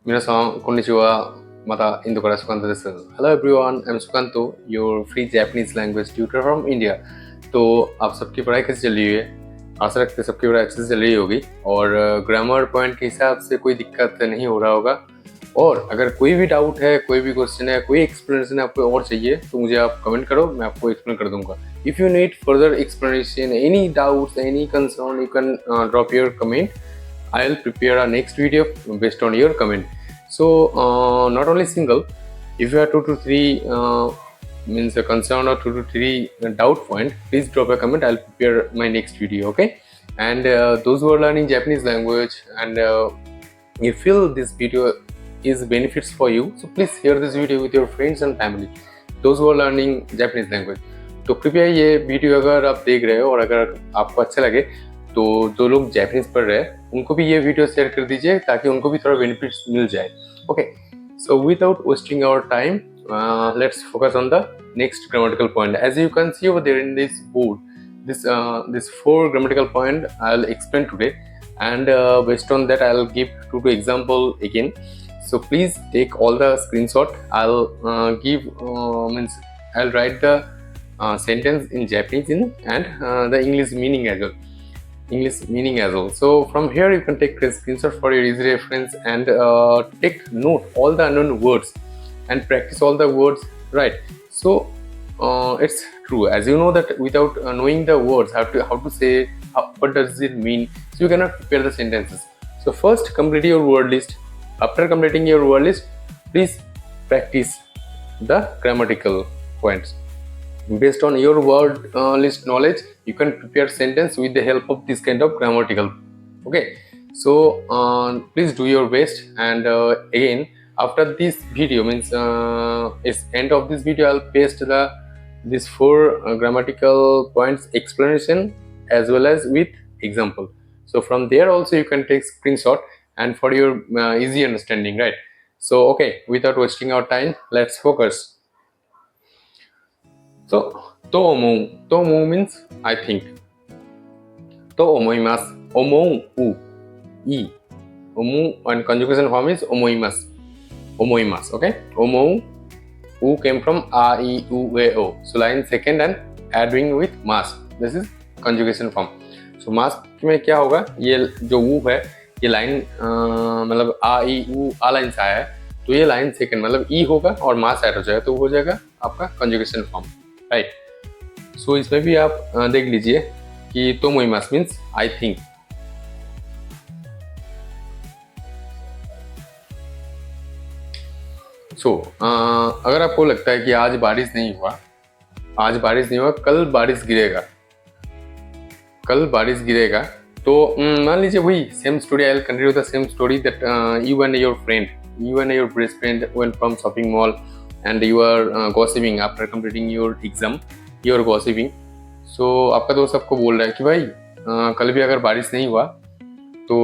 皆さん、こんにちは。またインドからSukantoです。Hello everyone, I'm Sukanto, your free Japanese language tutor from India. तो आप सबकी पढ़ाई कैसे चल रही है? आशा रखते हैं सबकी पढ़ाई अच्छे से चल रही होगी और ग्रामर पॉइंट के हिसाब से कोई दिक्कत नहीं हो रहा होगा। और अगर कोई भी डाउट है, कोई भी क्वेश्चन है, कोई एक्सप्लेनेशन आपको और चाहिए तो मुझे आप कमेंट करो, मैं आपको एक्सप्लेन कर दूंगा। If you need further explanation, any doubts, any concern, you can drop your comment. I'll prepare a next video based on your comment. So not only single, if you have 2 to 3 means a concern or 2 to 3 doubt point, please drop a comment. I'll prepare my next video. Okay, and those who are learning Japanese language and you feel this video is benefits for you, so please share this video with your friends and family, those who are learning Japanese language. तो कृपया ये video अगर आप देख रहे हो और अगर आपको अच्छा लगे तो जो लोग जैपनीज पढ़ रहे हैं उनको भी ये वीडियो शेयर कर दीजिए ताकि उनको भी थोड़ा बेनिफिट्स मिल जाए. Okay, so without wasting our time, let's focus on the next grammatical point. As you can see over there in this board, this 4 grammatical point I'll explain today, and based on that I'll give 2 example again. So please take all the screenshot. I'll I'll write the sentence in Japanese and the English meaning as well. So from here you can take a screenshot for your easy reference and take note all the unknown words and practice all the words, right? So it's true, as you know that without knowing the words, how to say, what does it mean, so you cannot prepare the sentences. So first complete your word list. After completing your word list, please practice the grammatical points. Based on your word list knowledge, you can prepare sentence with the help of this kind of grammatical. Okay, so please do your best, and again after this video means it's end of this video, I'll paste this 4 grammatical points explanation as well as with example. So from there also you can take screenshot and for your easy understanding, right? So okay, without wasting our time, let's focus. So, と思う。と思う means I think. と思います。思う。いい。思う and conjugation form is 思います。思います。Okay? 思う。U came from A, I, U, A, O. So line second and adding with mas. This is conjugation form. So mas में क्या होगा? ये जो U है, ये line मतलब A, I, U, A line से आया है, तो ये लाइन सेकंड मतलब E होगा और मास ऐड हो जाएगा, तो हो जाएगा आपका कंजुगेशन फॉर्म, राइट? सो इसमें भी आप देख लीजिए कि तो मोइमास मीन्स आई थिंक. सो अगर आपको लगता है कि आज बारिश नहीं हुआ, कल बारिश गिरेगा, तो मान लीजिए वही same story. I will continue the same story that you and your best friend went from shopping mall and you are gossiping after completing your exam. You are gossiping. So आपका दोस्त आपको बोल रहा है कि भाई कल भी अगर बारिश नहीं हुआ तो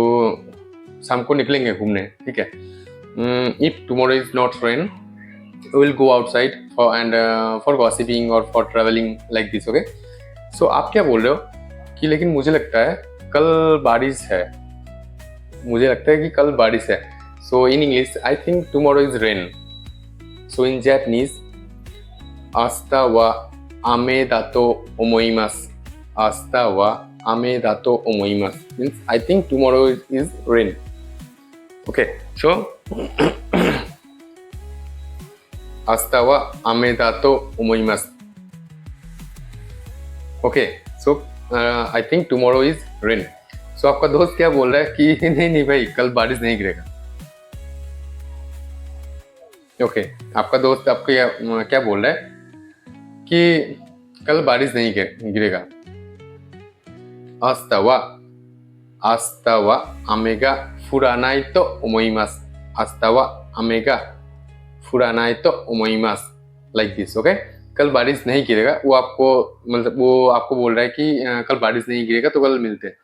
शाम को निकलेंगे घूमने, ठीक है? If tomorrow is not rain, we will go outside for gossiping or for traveling like this. Okay? So आप क्या बोल रहे हो कि लेकिन मुझे लगता है कल बारिश है. So in English, I think tomorrow is rain. So in Japanese, 明日は雨だと思います。明日は雨だと思います means I think tomorrow is rain. Okay, so 明日は雨だと思います。Okay, so I think tomorrow is rain. So आपका दोस्त क्या बोल रहा है कि नहीं भाई कल बारिश नहीं गिरेगा. ओके, आपका दोस्त आपको क्या बोल रहा है कि कल बारिश नहीं गिरेगा. 明日は雨が降らないと思います。明日は雨が降らないと思います like this. okay? कल बारिश नहीं गिरेगा, वो आपको बोल रहा है कि कल बारिश नहीं गिरेगा तो कल मिलते हैं,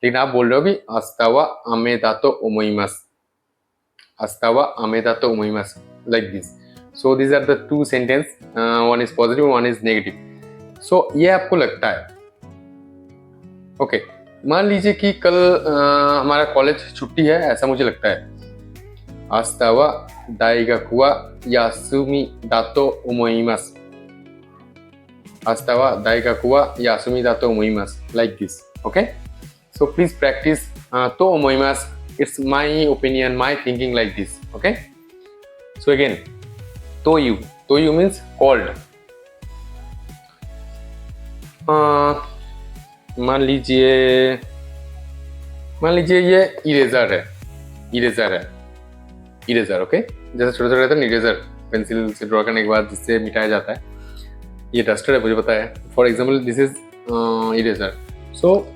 लेकिन आप बोल रहे हो कि 明日は雨だと思います。明日は雨だと思います like this. So these are the 2 sentence, one is positive, one is negative. So ये आपको लगता है. ओके, मान लीजिए कि कल हमारा कॉलेज छुट्टी है, ऐसा मुझे लगता है. 明日は大学は休みだと思います。明日は大学は休みだと思います。Like this. Okay? So please practice と思います。It's my opinion, my thinking like this. Okay? So again, という。という means called. मान लीजिए ये इरेजर है, इरेजर. ओके, जैसे छोटा छोटा रहता है इरेजर, पेंसिल से ड्रॉ करने के बाद जिससे मिटाया जाता है. ये डस्टर है, मुझे पता है. For example this is eraser. So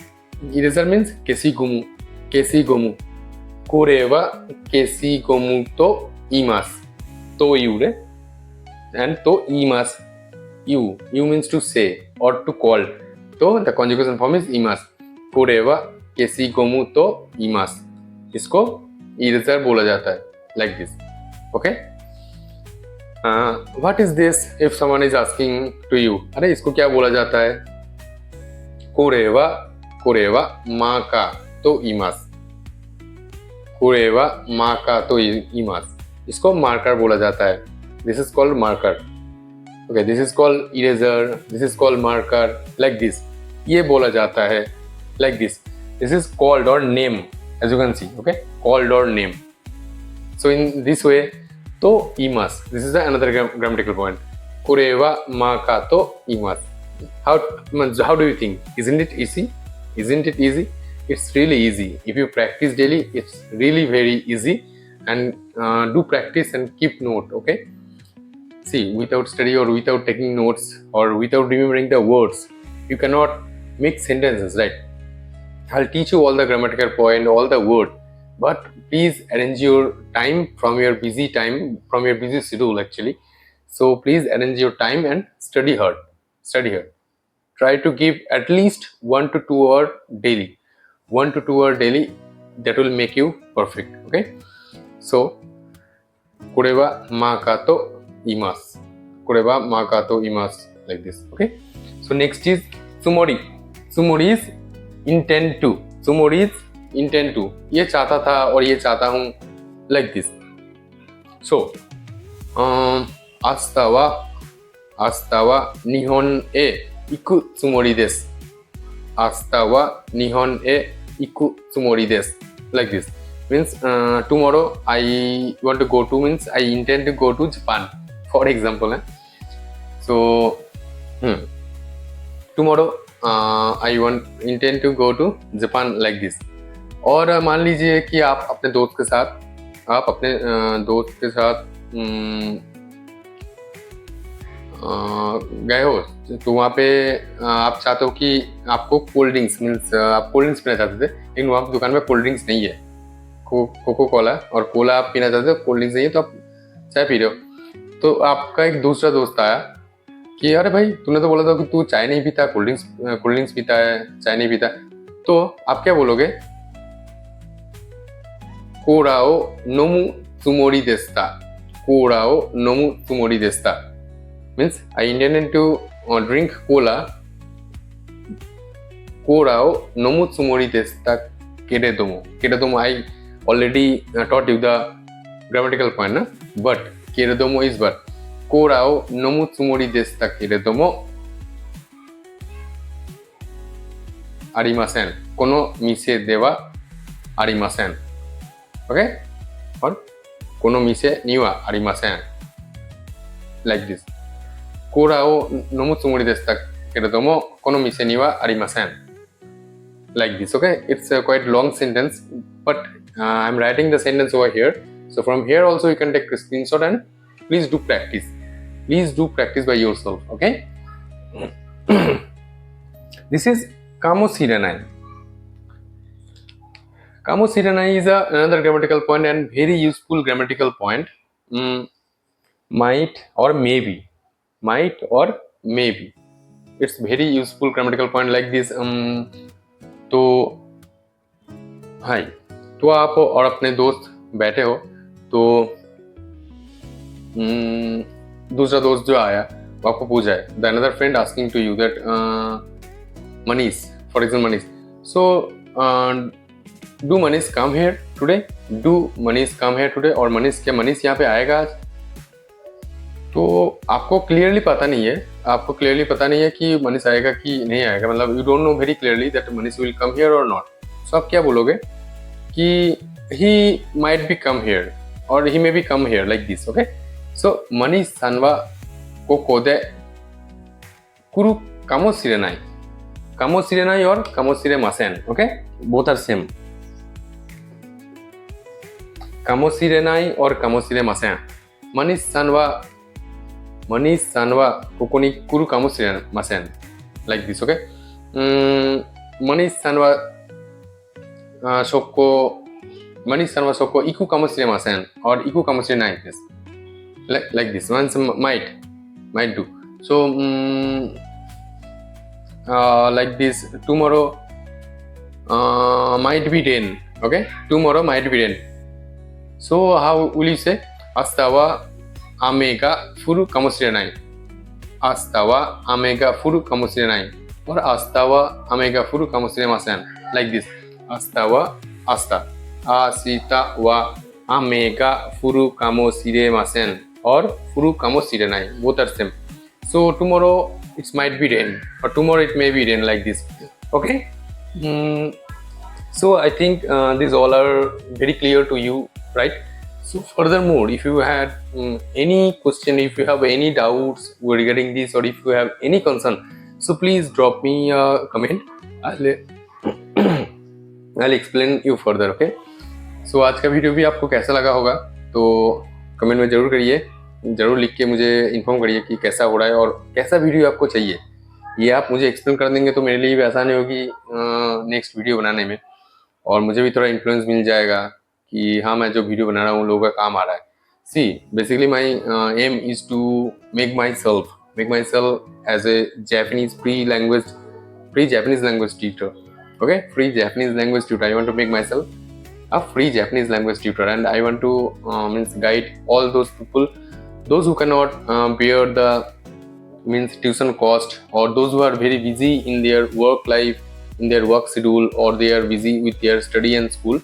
eraser means केसी गोमू कोरेवा केसी गोमू तो इमास तो यू रे एंड तो इमास यू मीन्स टू से और टू कॉल. तो द कॉन्जुगेशन फॉर्म इज इमास. कोरेवा केसी गोमू तो इमास, इसको इरेजर बोला जाता है. Like this. Okay. What is this if someone is asking to you, अरे इसको क्या बोला जाता है? कोरेवा माँ का तो इमास. कोरेवा माँ का तो इमास, इसको मार्कर बोला जाता है. This is called marker. Okay, this is called eraser, this is called marker. Like this, ये बोला जाता है. Like this. This is called और नेम, as you can see. Okay, called और नेम. सो इन दिस वे तो इमास. This is another grammatical point. कोरेवा माँ का तो इमास. How do you think? Isn't it easy? It's really easy. If you practice daily, it's really very easy. And do practice and keep note. Okay. See, without study or without taking notes or without remembering the words, you cannot make sentences, right? I'll teach you all the grammatical point, all the word, but please arrange your time from your busy schedule actually. So please arrange your time and study hard. Try to give at least 1 to 2 hours daily. 1 to 2 hours daily, that will make you perfect. Okay. So kureba ma ka to imasu. Kureba ma ka to imasu, like this. Okay. So next is tsumori. Tsumori is intend to. Tsumori is intend to. ये चाहता था और ये चाहता हूँ. Like this. So 明日は日本へ行くつもりです。明日は日本へ行くつもりです。Like this. Means tomorrow I want to go to, means I intend to go to Japan. For example. So tomorrow I intend to go to Japan, like this. और मान लीजिए कि आप अपने दोस्त के साथ गए हो, तो वहाँ पे आप चाहते हो कि आपको कोल्ड ड्रिंक्स, मीन्स आप कोल्ड ड्रिंक्स पीना चाहते थे, लेकिन वहाँ पे दुकान में कोल्ड ड्रिंक्स नहीं है. कोको कोला और कोला आप पीना चाहते हो, कोल्ड ड्रिंक्स नहीं है, तो आप चाय पी रहे हो. तो आपका एक दूसरा दोस्त आया कि अरे भाई तूने तो बोला था कि तू चाय नहीं पीता, कोल्ड ड्रिंक्स पीता है, चाय नहीं पीता. तो आप क्या बोलोगे? कोराओ नोमु त्सुमोरी देस्ता. कोराओ नोमु त्सुमोरी देस्ता means I intended to drink cola. Korao nomu tsumori desu keredomo. I already taught you the grammatical point, na? But keredomo is but. Korao nomu tsumori desu keredomo arimasen. Kono mise de wa arimasen. Okay? Or kono mise ni wa arimasen. Like this. コーラを飲むつもりでしたけれども、この店にはありません。Like this, okay? It's a quite long sentence, but I'm writing the sentence over here. So from here also you can take a screenshot and please do practice. Please do practice by yourself, okay? This is kamoshirainai. Kamoshirainai is another grammatical point and very useful grammatical point. Might or maybe. It's very useful grammatical point like this. तो हाय, तो आप और अपने दोस्त बैठे हो, तो दूसरा दोस्त जो आया वो आपको पूछा है. The another friend asking to you that Manish, for example Manish, so do Manish come here today, do Manish come here today, और मनीष, क्या मनीष यहाँ पे आएगा आज? तो आपको क्लियरली पता नहीं है, आपको क्लियरली पता नहीं है कि मनीष आएगा कि नहीं आएगा, मतलब you don't know very clearly that Manish will come here or not. So आप क्या बोलोगे कि he might be come here or he may be come here, like this. Okay, so Manish सानवा कोकोदे कुरु कामोशिरेनाई, कामोशिरेनाई और कामोशिरेमासेन। ओके, बोथ आर सेम, कामोशिरेनाई और कामोशिरेमासेन। मनीष सानवा कोको ni kuru kamoshiremasen, like this. Okay, Manish सानवा शoko iku kamoshiremasen or iku kamoshirenaiです, like this. Once might do. So like this, tomorrow might be rain. Okay, tomorrow might be rain. So how will you say? Asta wa ame ga furu kamoshirenai, asta wa ame ga furu kamoshirenai, or asta wa ame ga furu kamoshiremasen, like this. Asta wa asta, ashita wa ame ga furu kamoshiremasen or furu kamoshirenai, both are same. So tomorrow it might be rain or tomorrow it may be rain, like this. Okay, so I think these all are very clear to you, right? So furthermore, if you had any question, if you have any doubts regarding this, or if you have any concern, so please drop me a comment. I'll explain you further. Okay, so आज का video भी आपको कैसा लगा होगा तो comment में ज़रूर करिए, ज़रूर लिख के मुझे इन्फॉर्म करिए कि कैसा हो रहा है और कैसा वीडियो आपको चाहिए। ये आप मुझे एक्सप्लेन कर देंगे तो मेरे लिए भी आसानी होगी नेक्स्ट वीडियो बनाने में, और मुझे भी थोड़ा इन्फ्लुएंस मिल जाएगा कि हाँ, मैं जो वीडियो बना रहा हूँ लोगों का काम आ रहा है। See basically my aim is to make myself as a Japanese free Japanese language tutor. Okay, free Japanese language tutor. I want to make myself a free Japanese language tutor, and I want to guide all those people, those who cannot bear the tuition cost, or those who are very busy in their work life, in their work schedule, or they are busy with their study and school.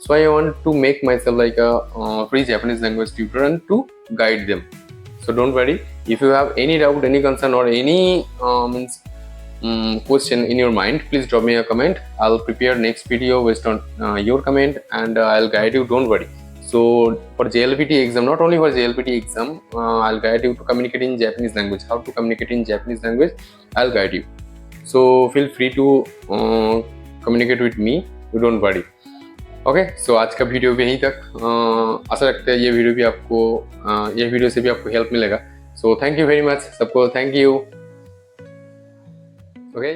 So I want to make myself like a free Japanese language tutor and to guide them. So don't worry, if you have any doubt, any concern, or any question in your mind, please drop me a comment. I'll prepare next video based on your comment, and I'll guide you. Don't worry. So for JLPT exam, not only for JLPT exam, I'll guide you to communicate in Japanese language. How to communicate in Japanese language, I'll guide you. So feel free to communicate with me. You don't worry. Okay, so आज का video भी यहीं तक। आशा रखते हैं ये video से भी आपको हेल्प मिलेगा। So thank you very much सबको, थैंक यू। ओके।